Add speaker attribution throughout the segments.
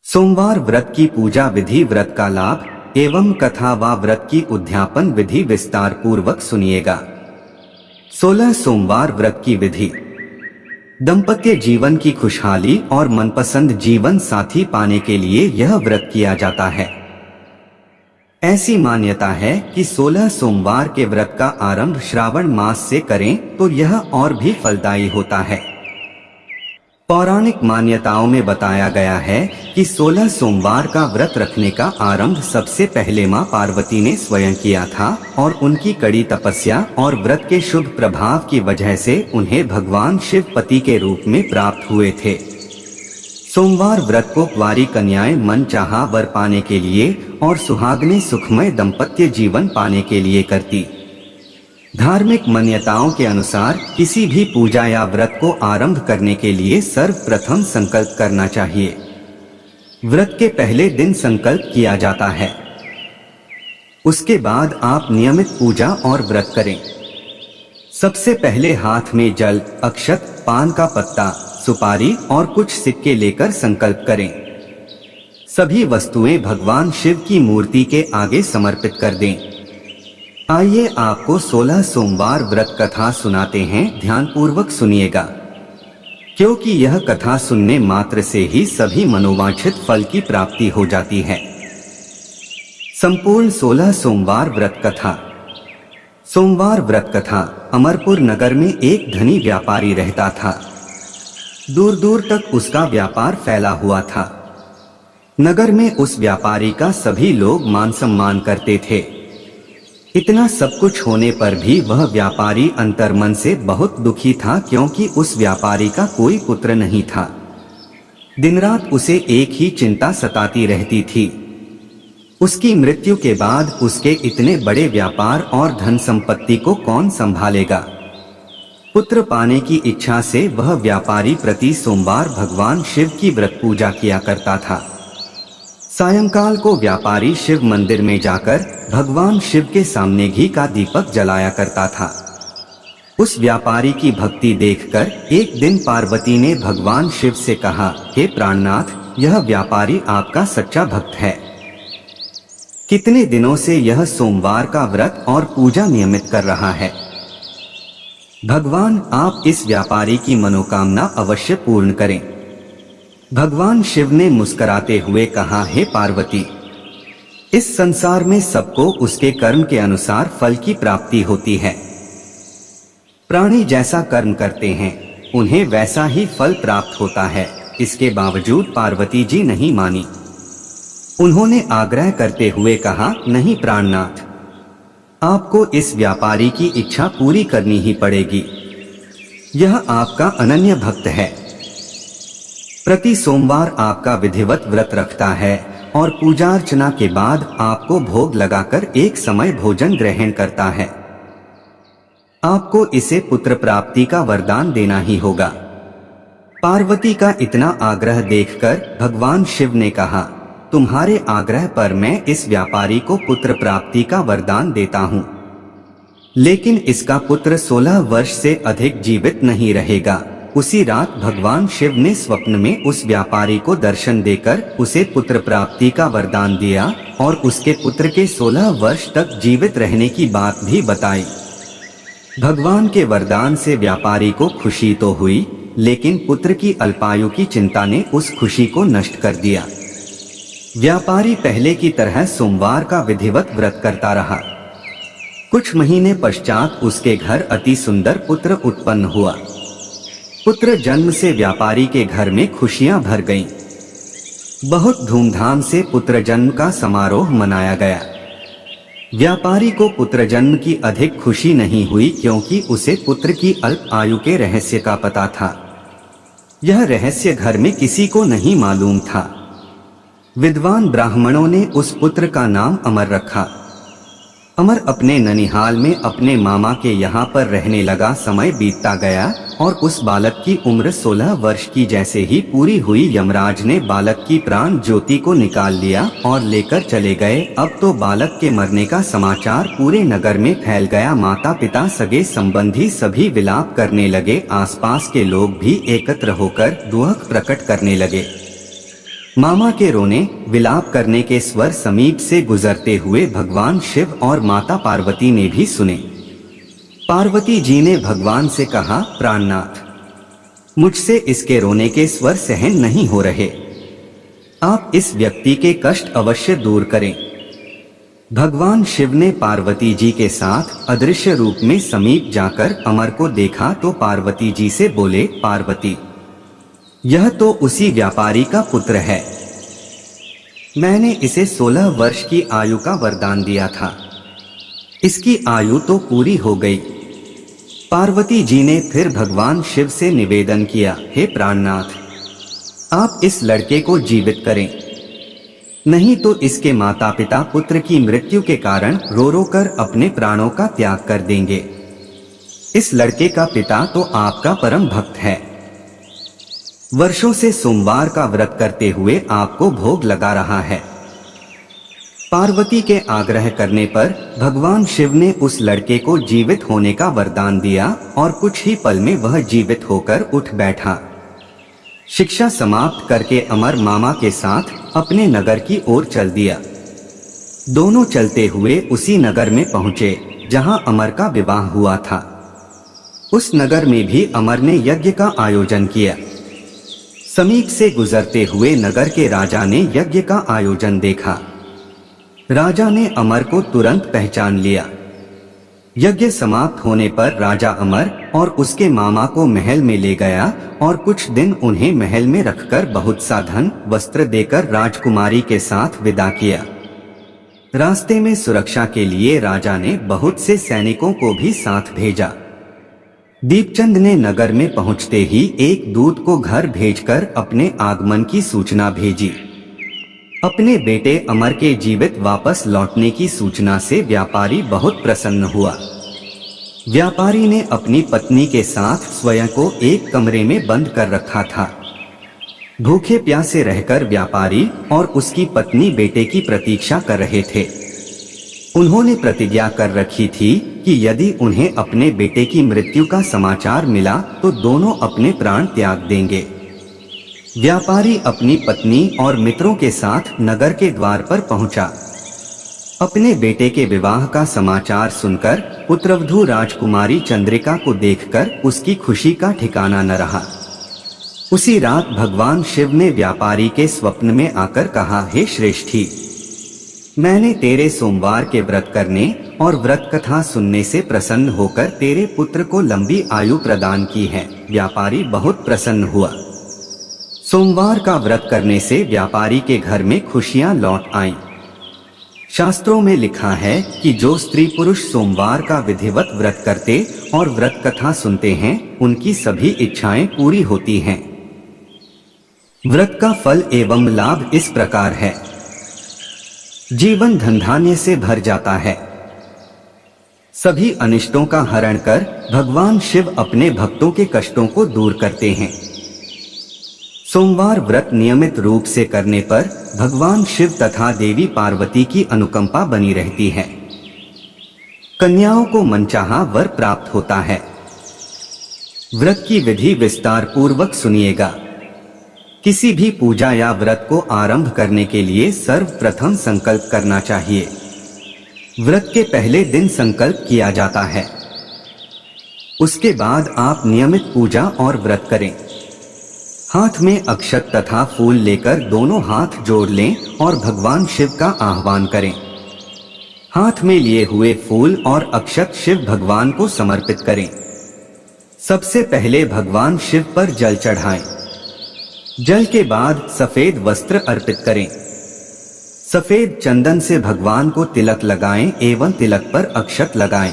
Speaker 1: सोमवार व्रत की पूजा विधि, व्रत का लाभ एवं कथा व व्रत की उद्यापन विधि विस्तार पूर्वक सुनिएगा। 16 सोमवार व्रत की विधि। दाम्पत्य जीवन की खुशहाली और मनपसंद जीवन साथी पाने के लिए यह व्रत किया जाता है। ऐसी मान्यता है कि 16 सोमवार के व्रत का आरंभ श्रावण मास से करें तो यह और भी फलदायी होता है। पौराणिक मान्यताओं में बताया गया है कि 16 सोमवार का व्रत रखने का आरंभ सबसे पहले मां पार्वती ने स्वयं किया था और उनकी कड़ी तपस्या और व्रत के शुभ प्रभाव की वजह से उन्हें भगवान शिव पति के रूप में प्राप्त हुए थे। सोमवार व्रत को कुंवारी कन्याएं मनचाहा वर पाने के लिए और सुहागने सुखमय दाम्पत्य जीवन पाने के लिए करती। धार्मिक मान्यताओं के अनुसार किसी भी पूजा या व्रत को आरंभ करने के लिए सर्वप्रथम संकल्प करना चाहिए। व्रत के पहले दिन संकल्प किया जाता है। उसके बाद आप नियमित पूजा और व्रत करें। सबसे पहले हाथ में जल, अक्षत, पान का पत्ता, सुपारी और कुछ सिक्के लेकर संकल्प करें। सभी वस्तुएं भगवान शिव की मूर्ति के आगे समर्पित कर दें। आइए आपको 16 सोमवार व्रत कथा सुनाते हैं, ध्यानपूर्वक सुनिएगा, क्योंकि यह कथा सुनने मात्र से ही सभी मनोवांछित फल की प्राप्ति हो जाती है। संपूर्ण 16 सोमवार व्रत कथा। सोमवार व्रत कथा। अमरपुर नगर में एक धनी व्यापारी रहता था। दूर दूर तक उसका व्यापार फैला हुआ था। नगर में उस व्यापारी का सभी लोग मान सम्मान करते थे। इतना सब कुछ होने पर भी वह व्यापारी अंतर्मन से बहुत दुखी था, क्योंकि उस व्यापारी का कोई पुत्र नहीं था। दिन रात उसे एक ही चिंता सताती रहती थी, उसकी मृत्यु के बाद उसके इतने बड़े व्यापार और धन संपत्ति को कौन संभालेगा। पुत्र पाने की इच्छा से वह व्यापारी प्रति सोमवार भगवान शिव की व्रत पूजा किया करता था। सायंकाल को व्यापारी शिव मंदिर में जाकर भगवान शिव के सामने घी का दीपक जलाया करता था। उस व्यापारी की भक्ति देखकर एक दिन पार्वती ने भगवान शिव से कहा, हे प्राणनाथ, यह व्यापारी आपका सच्चा भक्त है। कितने दिनों से यह सोमवार का व्रत और पूजा नियमित कर रहा है। भगवान, आप इस व्यापारी की मनोकामना अवश्य पूर्ण करें। भगवान शिव ने मुस्कुराते हुए कहा, हे पार्वती, इस संसार में सबको उसके कर्म के अनुसार फल की प्राप्ति होती है। प्राणी जैसा कर्म करते हैं उन्हें वैसा ही फल प्राप्त होता है। इसके बावजूद पार्वती जी नहीं मानी। उन्होंने आग्रह करते हुए कहा, नहीं प्राणनाथ, आपको इस व्यापारी की इच्छा पूरी करनी ही पड़ेगी। यह आपका अनन्य भक्त है। प्रति सोमवार आपका विधिवत व्रत रखता है और पूजा अर्चना के बाद आपको भोग लगाकर एक समय भोजन ग्रहण करता है। आपको इसे पुत्र प्राप्ति का वरदान देना ही होगा। पार्वती का इतना आग्रह देखकर भगवान शिव ने कहा, तुम्हारे आग्रह पर मैं इस व्यापारी को पुत्र प्राप्ति का वरदान देता हूँ, लेकिन इसका पुत्र 16 वर्ष से अधिक जीवित नहीं रहेगा। उसी रात भगवान शिव ने स्वप्न में उस व्यापारी को दर्शन देकर उसे पुत्र प्राप्ति का वरदान दिया और उसके पुत्र के 16 वर्ष तक जीवित रहने की बात भी बताई। भगवान के वरदान से व्यापारी को खुशी तो हुई, लेकिन पुत्र की अल्पायु की चिंता ने उस खुशी को नष्ट कर दिया। व्यापारी पहले की तरह सोमवार का विधिवत व्रत करता रहा। कुछ महीने पश्चात उसके घर अति सुंदर पुत्र उत्पन्न हुआ। पुत्र जन्म से व्यापारी के घर में खुशियां भर गईं। बहुत धूमधाम से पुत्र जन्म का समारोह मनाया गया। व्यापारी को पुत्र जन्म की अधिक खुशी नहीं हुई, क्योंकि उसे पुत्र की अल्प आयु के रहस्य का पता था। यह रहस्य घर में किसी को नहीं मालूम था। विद्वान ब्राह्मणों ने उस पुत्र का नाम अमर रखा। अमर अपने ननिहाल में अपने मामा के यहाँ पर रहने लगा। समय बीतता गया और उस बालक की उम्र 16 वर्ष की जैसे ही पूरी हुई, यमराज ने बालक की प्राण ज्योति को निकाल लिया और लेकर चले गए। अब तो बालक के मरने का समाचार पूरे नगर में फैल गया। माता पिता, सगे संबंधी सभी विलाप करने लगे। आसपास के लोग भी एकत्र होकर दुख प्रकट करने लगे। मामा के रोने विलाप करने के स्वर समीप से गुजरते हुए भगवान शिव और माता पार्वती ने भी सुने। पार्वती जी ने भगवान से कहा, प्राणनाथ, मुझसे इसके रोने के स्वर सहन नहीं हो रहे, आप इस व्यक्ति के कष्ट अवश्य दूर करें। भगवान शिव ने पार्वती जी के साथ अदृश्य रूप में समीप जाकर अमर को देखा तो पार्वती जी से बोले, पार्वती, यह तो उसी व्यापारी का पुत्र है, मैंने इसे 16 वर्ष की आयु का वरदान दिया था, इसकी आयु तो पूरी हो गई। पार्वती जी ने फिर भगवान शिव से निवेदन किया, हे प्राणनाथ, आप इस लड़के को जीवित करें, नहीं तो इसके माता पिता पुत्र की मृत्यु के कारण रो रो कर अपने प्राणों का त्याग कर देंगे। इस लड़के का पिता तो आपका परम भक्त है, वर्षों से सोमवार का व्रत करते हुए आपको भोग लगा रहा है। पार्वती के आग्रह करने पर भगवान शिव ने उस लड़के को जीवित होने का वरदान दिया और कुछ ही पल में वह जीवित होकर उठ बैठा। शिक्षा समाप्त करके अमर मामा के साथ अपने नगर की ओर चल दिया। दोनों चलते हुए उसी नगर में पहुंचे जहां अमर का विवाह हुआ था। उस नगर में भी अमर ने यज्ञ का आयोजन किया। समीप से गुजरते हुए नगर के राजा ने यज्ञ का आयोजन देखा। राजा ने अमर को तुरंत पहचान लिया। यज्ञ समाप्त होने पर राजा अमर और उसके मामा को महल में ले गया और कुछ दिन उन्हें महल में रखकर बहुत सा धन वस्त्र देकर राजकुमारी के साथ विदा किया। रास्ते में सुरक्षा के लिए राजा ने बहुत से सैनिकों को भी साथ भेजा। दीपचंद ने नगर में पहुंचते ही एक दूत को घर भेजकर अपने आगमन की सूचना भेजी। अपने बेटे अमर के जीवित वापस लौटने की सूचना से व्यापारी बहुत प्रसन्न हुआ। व्यापारी ने अपनी पत्नी के साथ स्वयं को एक कमरे में बंद कर रखा था। भूखे प्यासे रहकर व्यापारी और उसकी पत्नी बेटे की प्रतीक्षा कर रहे थे। उन्होंने प्रतिज्ञा कर रखी थी कि यदि उन्हें अपने बेटे की मृत्यु का समाचार मिला तो दोनों अपने प्राण त्याग देंगे। व्यापारी अपनी पत्नी और मित्रों के साथ नगर के द्वार पर पहुंचा। अपने बेटे के विवाह का समाचार सुनकर पुत्रवधू राजकुमारी चंद्रिका को देखकर उसकी खुशी का ठिकाना न रहा। उसी रात भगवान शिव ने व्यापारी के स्वप्न में आकर कहा, हे श्रेष्ठी, मैंने तेरे सोमवार के व्रत करने और व्रत कथा सुनने से प्रसन्न होकर तेरे पुत्र को लंबी आयु प्रदान की है। व्यापारी बहुत प्रसन्न हुआ। सोमवार का व्रत करने से व्यापारी के घर में खुशियां लौट आईं। शास्त्रों में लिखा है कि जो स्त्री पुरुष सोमवार का विधिवत व्रत करते और व्रत कथा सुनते हैं उनकी सभी इच्छाएं पूरी होती हैं। व्रत का फल एवं लाभ इस प्रकार है। जीवन धन धान्य से भर जाता है। सभी अनिष्टों का हरण कर भगवान शिव अपने भक्तों के कष्टों को दूर करते हैं। सोमवार व्रत नियमित रूप से करने पर भगवान शिव तथा देवी पार्वती की अनुकंपा बनी रहती है। कन्याओं को मनचाहा वर प्राप्त होता है। व्रत की विधि विस्तार पूर्वक सुनिएगा। किसी भी पूजा या व्रत को आरंभ करने के लिए सर्वप्रथम संकल्प करना चाहिए। व्रत के पहले दिन संकल्प किया जाता है। उसके बाद आप नियमित पूजा और व्रत करें। हाथ में अक्षत तथा फूल लेकर दोनों हाथ जोड़ लें और भगवान शिव का आह्वान करें। हाथ में लिए हुए फूल और अक्षत शिव भगवान को समर्पित करें। सबसे पहले भगवान शिव पर जल चढ़ाएं। जल के बाद सफेद वस्त्र अर्पित करें। सफेद चंदन से भगवान को तिलक लगाएं एवं तिलक पर अक्षत लगाएं।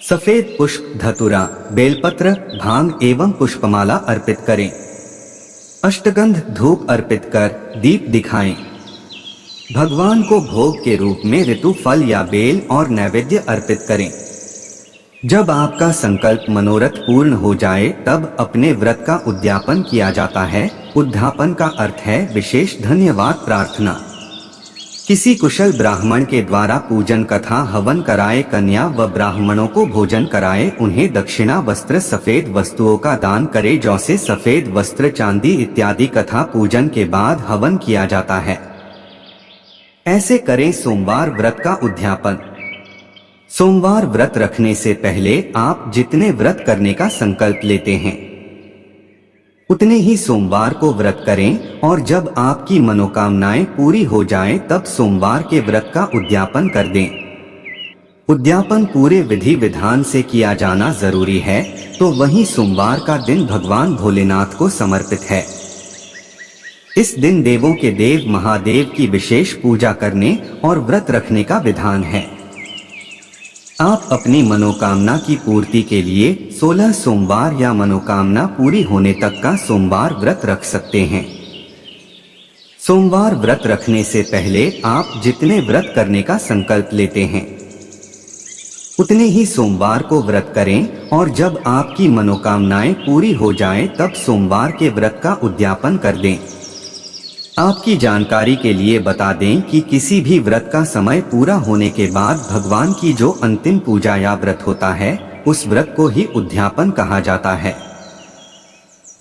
Speaker 1: सफेद पुष्प, धतूरा, बेलपत्र, भांग एवं पुष्पमाला अर्पित करें। अष्टगंध धूप अर्पित कर दीप दिखाएं। भगवान को भोग के रूप में ऋतु फल या बेल और नैवेद्य अर्पित करें। जब आपका संकल्प मनोरथ पूर्ण हो जाए तब अपने व्रत का उद्यापन किया जाता है। उद्यापन का अर्थ है विशेष धन्यवाद प्रार्थना। किसी कुशल ब्राह्मण के द्वारा पूजन कथा हवन कराए, कन्या व ब्राह्मणों को भोजन कराए, उन्हें दक्षिणा वस्त्र सफेद वस्तुओं का दान करे, जैसे सफेद वस्त्र, चांदी इत्यादि। कथा पूजन के बाद हवन किया जाता है। ऐसे करें सोमवार व्रत का उद्यापन। सोमवार व्रत रखने से पहले आप जितने व्रत करने का संकल्प लेते हैं उतने ही सोमवार को व्रत करें, और जब आपकी मनोकामनाएं पूरी हो जाएं तब सोमवार के व्रत का उद्यापन कर दें। उद्यापन पूरे विधि विधान से किया जाना जरूरी है, तो वहीं सोमवार का दिन भगवान भोलेनाथ को समर्पित है। इस दिन देवों के देव महादेव की विशेष पूजा करने और व्रत रखने का विधान है। आप अपनी मनोकामना की पूर्ति के लिए 16 सोमवार या मनोकामना पूरी होने तक का सोमवार व्रत रख सकते हैं। सोमवार व्रत रखने से पहले आप जितने व्रत करने का संकल्प लेते हैं उतने ही सोमवार को व्रत करें, और जब आपकी मनोकामनाएं पूरी हो जाएं तब सोमवार के व्रत का उद्यापन कर दें। आपकी जानकारी के लिए बता दें कि किसी भी व्रत का समय पूरा होने के बाद भगवान की जो अंतिम पूजा या व्रत होता है उस व्रत को ही उद्यापन कहा जाता है।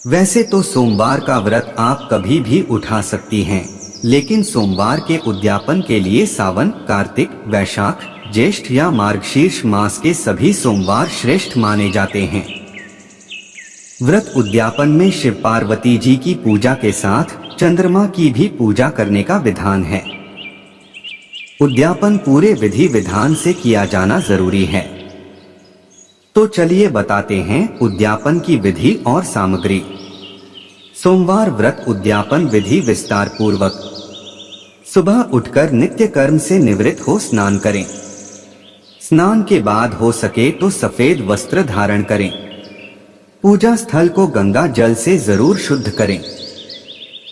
Speaker 1: वैसे तो सोमवार का व्रत आप कभी भी उठा सकती हैं, लेकिन सोमवार के उद्यापन के लिए सावन, कार्तिक, वैशाख, ज्येष्ठ या मार्गशीर्ष मास के सभी सोमवार श्रेष्ठ माने जाते हैं। व्रत उद्यापन में शिव पार्वती जी की पूजा के साथ चंद्रमा की भी पूजा करने का विधान है। उद्यापन पूरे विधि विधान से किया जाना जरूरी है। तो चलिए बताते हैं उद्यापन की विधि और सामग्री। सोमवार व्रत उद्यापन विधि विस्तार पूर्वक। सुबह उठकर नित्य कर्म से निवृत्त हो स्नान करें। स्नान के बाद हो सके तो सफेद वस्त्र धारण करें। पूजा स्थल को गंगा जल से जरूर शुद्ध करें।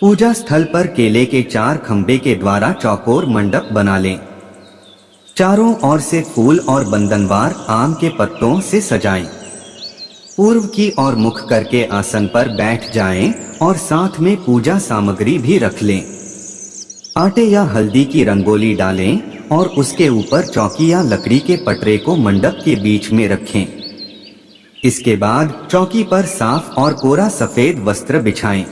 Speaker 1: पूजा स्थल पर केले के 4 खंबे के द्वारा चौकोर मंडप बना लें। चारों ओर से फूल और बंदनवार आम के पत्तों से सजाएं। पूर्व की ओर मुख करके आसन पर बैठ जाएं और साथ में पूजा सामग्री भी रख लें। आटे या हल्दी की रंगोली डालें और उसके ऊपर चौकी या लकड़ी के पटरे को मंडप के बीच में रखें। इसके बाद चौकी पर साफ और कोरा सफेद वस्त्र बिछाएं।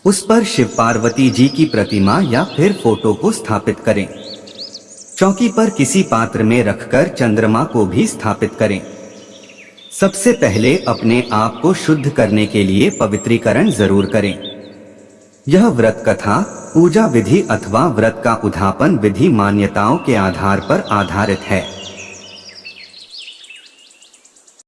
Speaker 1: उस पर शिव पार्वती जी की प्रतिमा या फिर फोटो को स्थापित करें। चौकी पर किसी पात्र में रखकर चंद्रमा को भी स्थापित करें। सबसे पहले अपने आप को शुद्ध करने के लिए पवित्रीकरण जरूर करें। यह व्रत कथा, पूजा विधि अथवा व्रत का उद्यापन विधि मान्यताओं के आधार पर आधारित है।